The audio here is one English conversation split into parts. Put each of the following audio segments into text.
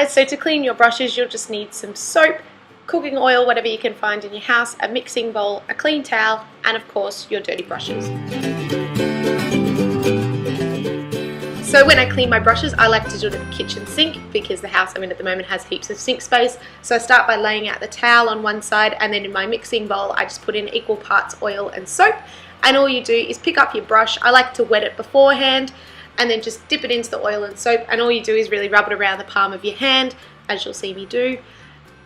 guys, so to clean your brushes you'll just need some soap, cooking oil, whatever you can find in your house, a mixing bowl, a clean towel, and of course your dirty brushes. So when I clean my brushes, I like to do it at the kitchen sink because the house I'm in at the moment has heaps of sink space. So I start by laying out the towel on one side, and then in my mixing bowl I just put in equal parts oil and soap, and all you do is pick up your brush. I like to wet it beforehand and then just dip it into the oil and soap, and all you do is really rub it around the palm of your hand, as you'll see me do,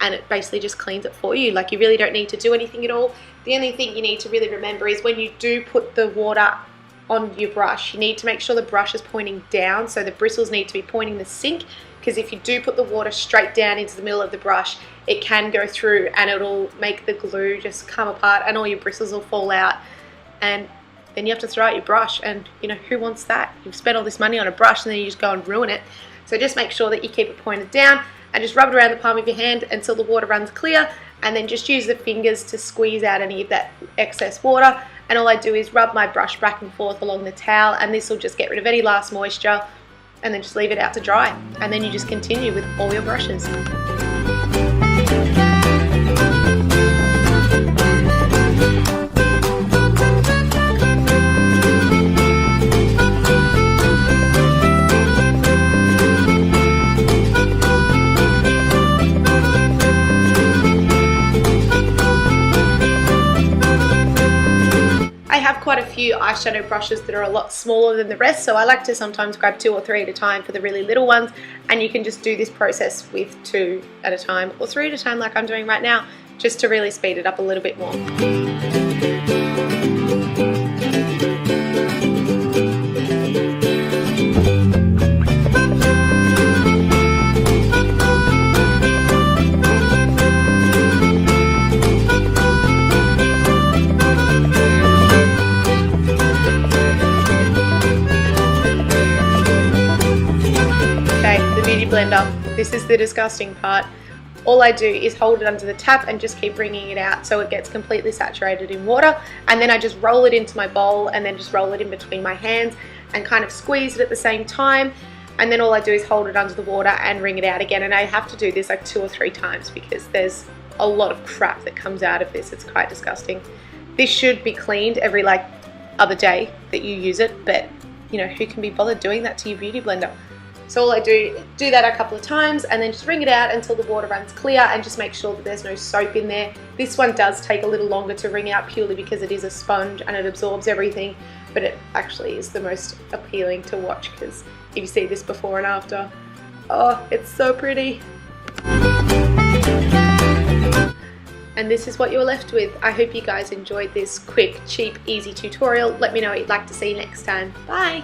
and it basically just cleans it for you. Like, you really don't need to do anything at all. The only thing you need to really remember is when you do put the water on your brush, you need to make sure the brush is pointing down, so the bristles need to be pointing the sink, because if you do put the water straight down into the middle of the brush, it can go through and it'll make the glue just come apart and all your bristles will fall out, and then you have to throw out your brush, and you know, who wants that? You've spent all this money on a brush and then you just go and ruin it. So just make sure that you keep it pointed down and just rub it around the palm of your hand until the water runs clear, and then just use the fingers to squeeze out any of that excess water. And all I do is rub my brush back and forth along the towel, and this will just get rid of any last moisture, and then just leave it out to dry, and then you just continue with all your brushes. I have quite a few eyeshadow brushes that are a lot smaller than the rest, so I like to sometimes grab 2 or 3 at a time for the really little ones, and you can just do this process with 2 at a time or 3 at a time like I'm doing right now, just to really speed it up a little bit more. Blender. This is the disgusting part. All I do is hold it under the tap and just keep wringing it out so it gets completely saturated in water, and then I just roll it into my bowl and then just roll it in between my hands and kind of squeeze it at the same time, and then all I do is hold it under the water and wring it out again, and I have to do this like 2 or 3 times because there's a lot of crap that comes out of this. It's quite disgusting. This should be cleaned every like other day that you use it, but you know, who can be bothered doing that to your beauty blender? So all I do that a couple of times and then just wring it out until the water runs clear, and just make sure that there's no soap in there. This one does take a little longer to wring out purely because it is a sponge and it absorbs everything, but it actually is the most appealing to watch because if you see this before and after, oh, it's so pretty. And this is what you're left with. I hope you guys enjoyed this quick, cheap, easy tutorial. Let me know what you'd like to see next time. Bye!